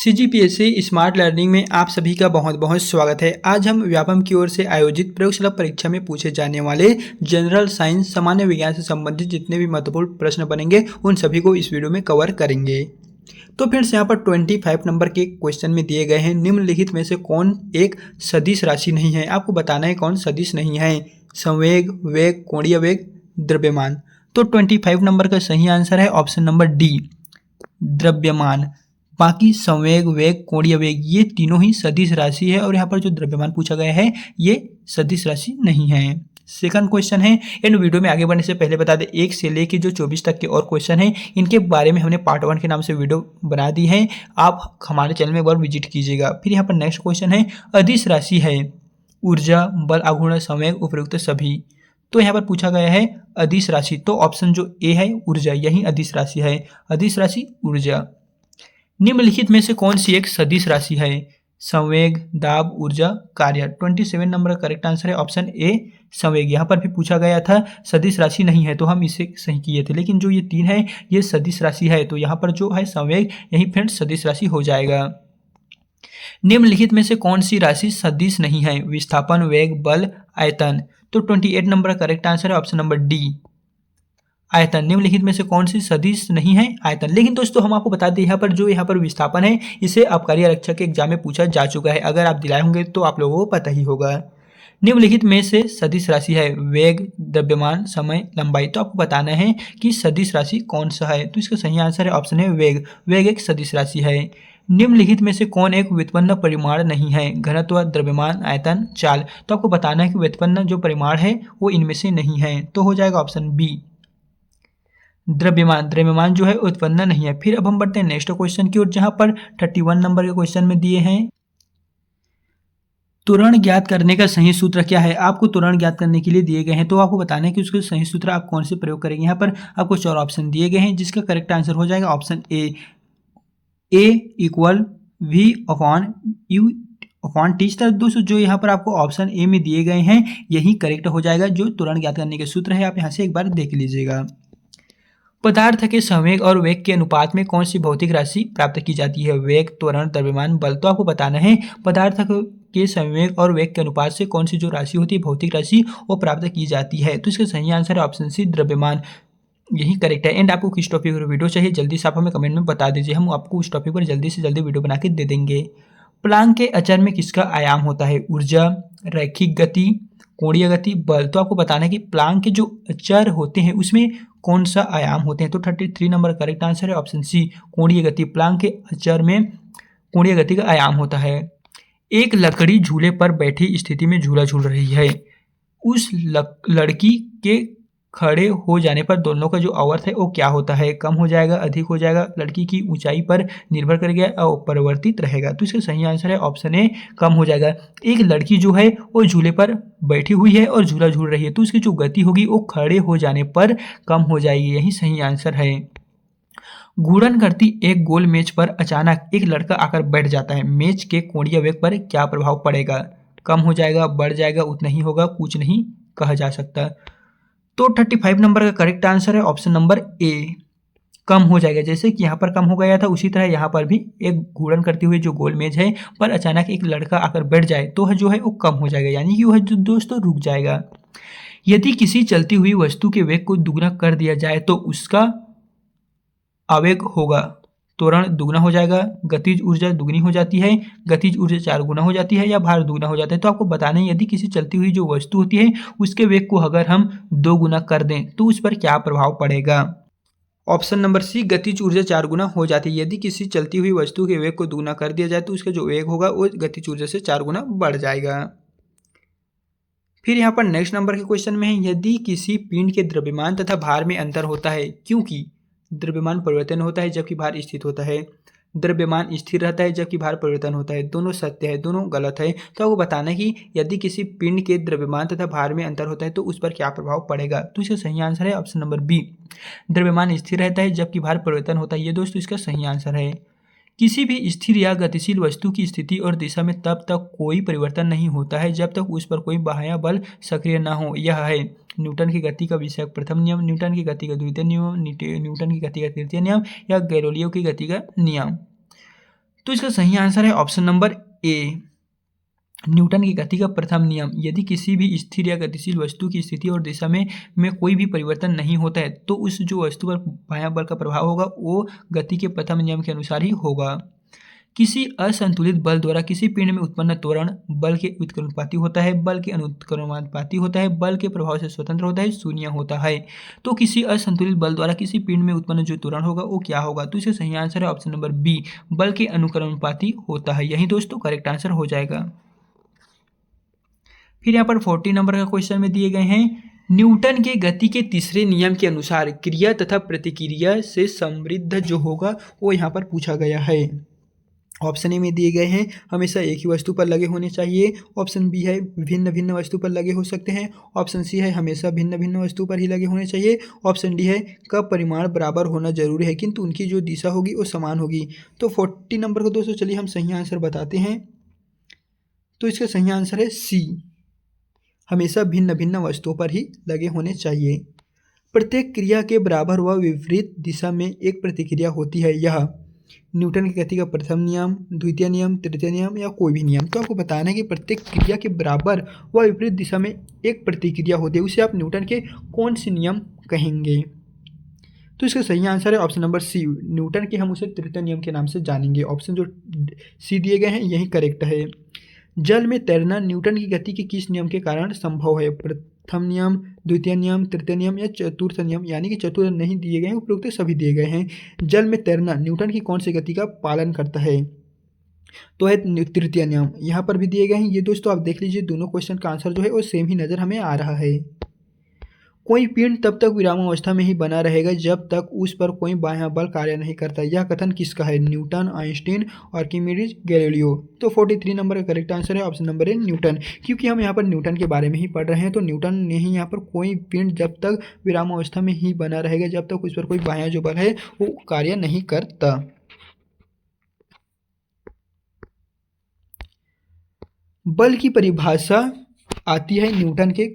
CGPSC smart learning में आप सभी का बहुत बहुत स्वागत है। आज हम व्यापम की ओर से आयोजित प्रयोगशाला परीक्षा में पूछे जाने वाले जनरल साइंस सामान्य विज्ञान से संबंधित जितने भी महत्वपूर्ण प्रश्न बनेंगे उन सभी को इस वीडियो में कवर करेंगे। तो फ्रेंड्स यहाँ पर 25 नंबर के क्वेश्चन में दिए गए हैं, निम्नलिखित में से कौन एक सदिश राशि नहीं है। आपको बताना है कौन सदिश नहीं है। संवेग, वेग, कोणीय वेग, द्रव्यमान। तो 25 नंबर का सही आंसर है ऑप्शन नंबर डी, द्रव्यमान। बाकी संवेग, वेग, कोणीय वेग ये तीनों ही सदिश राशि है और यहाँ पर जो द्रव्यमान पूछा गया है ये सदिश राशि नहीं है। सेकंड क्वेश्चन है, इन वीडियो में आगे बढ़ने से पहले बता दें 1 से लेकर जो 24 तक के और क्वेश्चन हैं इनके बारे में हमने पार्ट 1 के नाम से वीडियो बना दी है, आप हमारे चैनल में एक बार विजिट कीजिएगा। फिर यहाँ पर नेक्स्ट क्वेश्चन है, अदिश राशि है ऊर्जा, बल, आघूर्ण, संवेग, उपयुक्त सभी। तो यहाँ पर पूछा गया है अदिश राशि, तो ऑप्शन जो ए है ऊर्जा, यही अदिश राशि है। अदिश राशि ऊर्जा। निम्नलिखित में से कौन सी एक सदिश राशि है। संवेग, दाब, ऊर्जा, कार्य। 27 नंबर का करेक्ट आंसर है ऑप्शन ए, संवेग। यहाँ पर भी पूछा गया था सदिश राशि नहीं है तो हम इसे सही किए थे, लेकिन जो ये 3 है ये सदिश राशि है तो यहाँ पर जो है संवेग यही फ्रेंड्स सदिश राशि हो जाएगा। निम्नलिखित में से कौन सी राशि सदिश नहीं है। विस्थापन, वेग, बल, आयतन। तो 28 नंबर का करेक्ट आंसर है ऑप्शन नंबर डी, आयतन। निम्नलिखित में से कौन सी सदिश नहीं है, आयतन। लेकिन दोस्तों हम आपको बता दें यहाँ पर विस्थापन है इसे आबकारी आरक्षक के एग्जाम में पूछा जा चुका है, अगर आप दिलाए होंगे तो आप लोगों को पता ही होगा। निम्नलिखित में से सदिश राशि है वेग, द्रव्यमान, समय, लंबाई। तो आपको बताना है कि सदिश राशि कौन सा है, तो इसका सही आंसर है ऑप्शन है वेग। वेग एक सदिश राशि है। निम्नलिखित में से कौन एक व्युत्पन्न परिमाण नहीं है। घनत्व, द्रव्यमान, आयतन, चाल। तो आपको बताना है कि व्युत्पन्न जो परिमाण है वो इनमें से नहीं है, तो हो जाएगा ऑप्शन बी, द्रव्यमान। द्रव्यमान जो है उत्पन्न नहीं है। फिर अब हम बढ़ते हैं नेक्स्ट क्वेश्चन की ओर, जहां पर 31 नंबर के क्वेश्चन में दिए हैं त्वरण ज्ञात करने का सही सूत्र क्या है। आपको त्वरण ज्ञात करने के लिए दिए गए हैं तो आपको बताना है कि उसके सही सूत्र आप कौन से प्रयोग करेंगे। यहाँ पर आपको 4 ऑप्शन दिए गए हैं जिसका करेक्ट आंसर हो जाएगा option A equal v upon u upon t. दोस्तों जो यहाँ पर आपको ऑप्शन ए में दिए गए हैं यही करेक्ट हो जाएगा। जो त्वरण ज्ञात करने के सूत्र है आप यहाँ से एक बार देख लीजिएगा। पदार्थ के संवेग और वेग के अनुपात में कौन सी भौतिक राशि प्राप्त की जाती है। वेग, त्वरण, द्रव्यमान, बल। तो आपको बताना है पदार्थ के संवेग और वेग के अनुपात से कौन सी जो राशि होती है भौतिक राशि वो प्राप्त की जाती है। तो इसका सही आंसर है ऑप्शन सी, द्रव्यमान, यही करेक्ट है। एंड आपको किस टॉपिक पर वीडियो चाहिए जल्दी से आप हमें कमेंट में बता दीजिए, हम आपको उस टॉपिक पर जल्दी से जल्दी वीडियो बना के दे देंगे। प्लांक के अचर में किसका आयाम होता है। ऊर्जा, रैखिक गति, कोणीय गति, बल। तो आपको बताना है कि प्लांक के जो अचर होते हैं उसमें कौन सा आयाम होते हैं। तो 33 नंबर करेक्ट आंसर है ऑप्शन सी, कोणीय गति। प्लांक के अचर में कोणीय गति का आयाम होता है। एक लकड़ी झूले पर बैठी स्थिति में झूला झूल रही है, उस लड़की के खड़े हो जाने पर दोनों का जो आवर्त है वो क्या होता है। कम हो जाएगा, अधिक हो जाएगा, लड़की की ऊंचाई पर निर्भर करेगा और परिवर्तित रहेगा। तो इसका सही आंसर है ऑप्शन ए, कम हो जाएगा। एक लड़की जो है वो झूले पर बैठी हुई है और झूला झूल रही है तो उसकी जो गति होगी वो खड़े हो जाने पर कम हो जाएगी, यही सही आंसर है। घूर्णन करती एक गोल मेज पर अचानक एक लड़का आकर बैठ जाता है, मेज के कोणीय वेग पर क्या प्रभाव पड़ेगा। कम हो जाएगा, बढ़ जाएगा, उतना ही होगा, कुछ नहीं कहा जा सकता। तो 35 नंबर का करेक्ट आंसर है ऑप्शन नंबर ए, कम हो जाएगा। जैसे कि यहाँ पर कम हो गया था उसी तरह यहाँ पर भी एक घूर्णन करती हुई जो गोल मेज है पर अचानक एक लड़का आकर बैठ जाए तो जो है वो कम हो जाएगा, यानी कि वह जो दोस्तों रुक जाएगा। यदि किसी चलती हुई वस्तु के वेग को दुगना कर दिया जाए तो उसका आवेग होगा। त्वरण दुगना हो जाएगा, गतिज ऊर्जा दुगनी हो जाती है, गतिज ऊर्जा 4 गुना हो जाती है या भार दुगना हो जाता है। तो आपको बताना है यदि किसी चलती हुई जो वस्तु होती है उसके वेग को अगर हम 2 गुना कर दें तो उस पर क्या प्रभाव पड़ेगा। ऑप्शन नंबर सी, गतिज ऊर्जा 4 गुना हो जाती है। यदि किसी चलती हुई वस्तु के वेग को दुगना कर दिया जाए तो उसका जो वेग होगा वो गतिज ऊर्जा से 4 गुना बढ़ जाएगा। फिर यहाँ पर नेक्स्ट नंबर के क्वेश्चन में है, यदि किसी पिंड के द्रव्यमान तथा भार में अंतर होता है, क्योंकि द्रव्यमान परिवर्तन होता है जबकि भार स्थित होता है, द्रव्यमान स्थिर रहता है जबकि भार परिवर्तन होता है, दोनों सत्य है, दोनों गलत है। तो आपको बताना है कि यदि किसी पिंड के द्रव्यमान तथा भार में अंतर होता है तो उस पर क्या प्रभाव पड़ेगा। तो इसका सही आंसर है ऑप्शन नंबर बी, द्रव्यमान स्थिर रहता है जबकि भार परिवर्तन होता है। ये दोस्तों इसका सही आंसर है। किसी भी स्थिर या गतिशील वस्तु की स्थिति और दिशा में तब तक कोई परिवर्तन नहीं होता है जब तक उस पर कोई बाह्य बल सक्रिय न हो। यह है न्यूटन की गति का विषय प्रथम नियम, न्यूटन की गति का द्वितीय नियम, न्यूटन की गति का तृतीय नियम या गैलीलियो की गति का नियम। तो इसका सही आंसर है ऑप्शन नंबर ए। न्यूटन की गति का प्रथम नियम, यदि किसी भी स्थिर या गतिशील वस्तु की स्थिति और दिशा में कोई भी परिवर्तन नहीं होता है तो उस जो वस्तु पर बाह्य बल का प्रभाव होगा वो गति के प्रथम नियम के अनुसार ही होगा। किसी असंतुलित बल द्वारा किसी पिंड में उत्पन्न त्वरण बल के व्युत्क्रमानुपाती होता है, बल के अनुत्क्रमानुपाती होता है, बल के प्रभाव से स्वतंत्र होता है, शून्य होता है। तो किसी असंतुलित बल द्वारा किसी पिंड में उत्पन्न जो त्वरण होगा वो क्या होगा? तो इसका सही आंसर है ऑप्शन नंबर बी, बल के अनुक्रमानुपाती होता है। यही दोस्तों करेक्ट आंसर हो जाएगा। फिर यहाँ पर 40 नंबर का क्वेश्चन में दिए गए हैं, न्यूटन के गति के तीसरे नियम के अनुसार क्रिया तथा प्रतिक्रिया से समृद्ध जो होगा वो यहाँ पर पूछा गया है। ऑप्शन ए में दिए गए हैं हमेशा एक ही वस्तु पर लगे होने चाहिए, ऑप्शन बी है भिन्न भिन्न वस्तु पर लगे हो सकते हैं, ऑप्शन सी है हमेशा भिन्न भिन्न वस्तु पर ही लगे होने चाहिए, ऑप्शन डी है का परिमाण बराबर होना जरूरी है किंतु उनकी जो दिशा होगी वो समान होगी। तो 40 नंबर को दोस्तों चलिए हम सही आंसर बताते हैं। तो इसका सही आंसर है सी, हमेशा भिन्न भिन्न वस्तुओं पर ही लगे होने चाहिए। प्रत्येक क्रिया के बराबर व विपरीत दिशा में एक प्रतिक्रिया होती है, यह न्यूटन की गति का प्रथम नियम, द्वितीय नियम, तृतीय नियम या कोई भी नियम। तो आपको बताना है कि प्रत्येक क्रिया के बराबर व विपरीत दिशा में एक प्रतिक्रिया होती है, उसे आप न्यूटन के कौन से नियम कहेंगे? तो इसका सही आंसर है ऑप्शन नंबर सी, न्यूटन के हम उसे तृतीय नियम के नाम से जानेंगे। ऑप्शन जो सी दिए गए हैं यही करेक्ट है। जल में तैरना न्यूटन की गति के किस नियम के कारण संभव है? प्रथम नियम, द्वितीय नियम, तृतीय नियम या चतुर्थ नियम, यानी कि चतुर्थ नहीं दिए गए हैं, उपरोक्त सभी दिए गए हैं। जल में तैरना न्यूटन की कौन सी गति का पालन करता है? तो है तृतीय नियम, यहाँ पर भी दिए गए हैं। ये दोस्तों आप देख लीजिए दोनों क्वेश्चन का आंसर जो है वो सेम ही नजर हमें आ रहा है। कोई पिंड तब तक विरामावस्था में ही बना रहेगा जब तक उस पर कोई बाह्य बल कार्य नहीं करता, यह कथन किसका है? Newton, Einstein, Archimedes, Galileo. तो 43 नंबर का करेक्ट आंसर है ऑप्शन नंबर ए न्यूटन, क्योंकि हम यहाँ पर न्यूटन के बारे में ही पढ़ रहे हैं। तो न्यूटन ने ही यहाँ पर कोई पिंड जब तक विरामावस्था में ही बना रहेगा जब तक उस पर कोई बाह्य जो बल है वो कार्य नहीं करता। बल की परिभाषा आती है न्यूटन के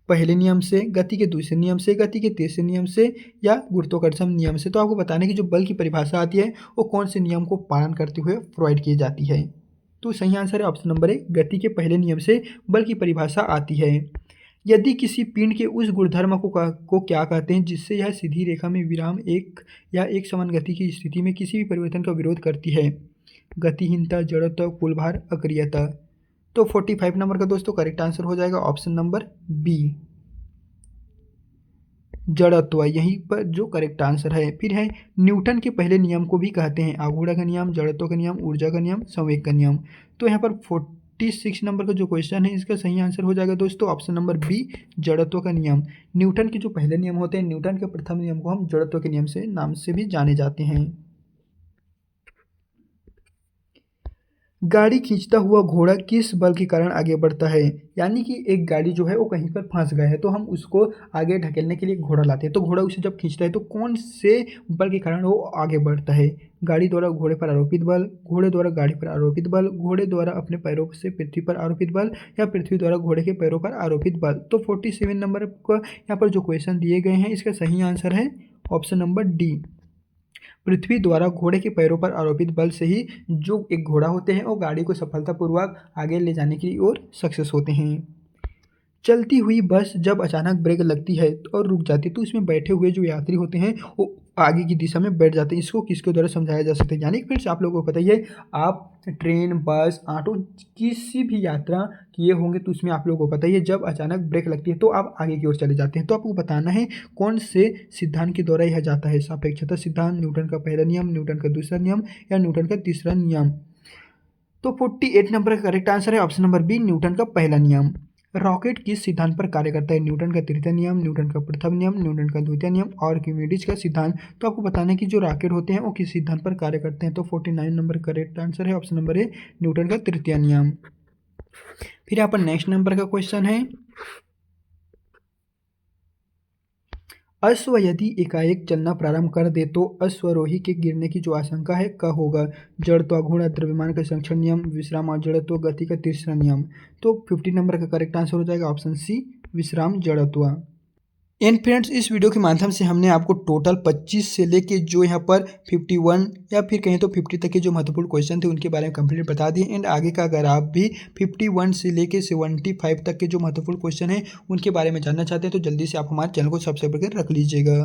पहले नियम से, गति के दूसरे नियम से, गति के तीसरे नियम से या गुरुत्वाकर्षण नियम से। तो आपको बताने की जो बल की परिभाषा आती है वो कौन से नियम को पालन करते हुए प्रोवाइड की जाती है? तो सही आंसर है ऑप्शन नंबर ए, गति के पहले नियम से बल की परिभाषा आती है। यदि किसी पिंड के उस गुणधर्म को क्या कहते हैं जिससे यह सीधी रेखा में विराम एक या एक समान गति की स्थिति में किसी भी परिवर्तन का विरोध करती है? गतिहीनता, जड़त्व, कुल भार, अक्रियता। तो 45 नंबर का दोस्तों करेक्ट आंसर हो जाएगा ऑप्शन नंबर बी, जड़त्व, यहीं पर जो करेक्ट आंसर है। फिर है न्यूटन के पहले नियम को भी कहते हैं आघूर्ण का नियम, जड़त्व का नियम, ऊर्जा का नियम, संवेग का नियम। तो यहाँ पर 46 नंबर का जो क्वेश्चन है इसका सही आंसर हो जाएगा दोस्तों ऑप्शन नंबर बी, जड़त्व का नियम। न्यूटन के जो पहले नियम होते हैं, न्यूटन के प्रथम नियम को हम जड़त्व के नियम से नाम से भी जाने जाते हैं। गाड़ी खींचता हुआ घोड़ा किस बल के कारण आगे बढ़ता है? यानी कि एक गाड़ी जो है वो कहीं पर फंस गया है तो हम उसको आगे ढकेलने के लिए घोड़ा लाते हैं, तो घोड़ा उसे जब खींचता है तो कौन से बल के कारण वो आगे बढ़ता है? गाड़ी द्वारा घोड़े पर आरोपित बल, घोड़े द्वारा गाड़ी पर आरोपित बल, घोड़े द्वारा अपने पैरों से पृथ्वी पर आरोपित बल या पृथ्वी द्वारा घोड़े के पैरों पर आरोपित बल। तो 47 नंबर का यहाँ पर जो क्वेश्चन दिए गए हैं इसका सही आंसर है ऑप्शन नंबर डी, पृथ्वी द्वारा घोड़े के पैरों पर आरोपित बल से ही जो एक घोड़ा होते हैं वो गाड़ी को सफलतापूर्वक आगे ले जाने की ओर सक्सेस होते हैं। चलती हुई बस जब अचानक ब्रेक लगती है और रुक जाती है तो इसमें बैठे हुए जो यात्री होते हैं वो आगे की दिशा में बैठ जाते हैं। इसको किसके द्वारा समझाया जा सकता है? यानी कि फिर आप लोगों को पता ही है, आप ट्रेन, बस, ऑटो किसी भी यात्रा किए होंगे तो उसमें आप लोगों को पता ही है जब अचानक ब्रेक लगती है तो आप आगे की ओर चले जाते हैं। तो आपको बताना है कौन से सिद्धांत के द्वारा यह जाता है? सापेक्षता सिद्धांत, न्यूटन का पहला नियम, न्यूटन का दूसरा नियम या न्यूटन का तीसरा नियम। तो 48 नंबर का करेक्ट आंसर है ऑप्शन नंबर बी, न्यूटन का पहला नियम। रॉकेट किस सिद्धांत पर कार्य करता है? न्यूटन का तृतीय नियम, न्यूटन का प्रथम नियम, न्यूटन का द्वितीय नियम और आर्किमिडीज का सिद्धांत। तो आपको बताना है कि जो रॉकेट होते हैं वो किस सिद्धांत पर कार्य करते हैं? तो 49 नंबर करेक्ट आंसर है ऑप्शन नंबर ए, न्यूटन का तृतीय नियम। फिर यहाँ पर नेक्स्ट नंबर का क्वेश्चन है, अश्व यदि एकाएक चलना प्रारंभ कर दे तो अश्वरोही के गिरने की जो आशंका है क्या होगा? जड़त्व, आघूर्ण, द्रव्यमान का संरक्षण नियम, विश्राम और जड़त्व, गति का तीसरा नियम। तो 50 नंबर का करेक्ट आंसर हो जाएगा ऑप्शन सी, विश्राम जड़त्व। एंड फ्रेंड्स, इस वीडियो के माध्यम से हमने आपको टोटल 25 से लेके जो यहाँ पर 51 या फिर कहें तो 50 तक के जो महत्वपूर्ण क्वेश्चन थे उनके बारे में कंप्लीट बता दिए। एंड आगे का अगर आप भी 51 से लेके 75 तक के जो महत्वपूर्ण क्वेश्चन हैं उनके बारे में जानना चाहते हैं तो जल्दी से आप हमारे चैनल को सब्सक्राइब करके रख लीजिएगा।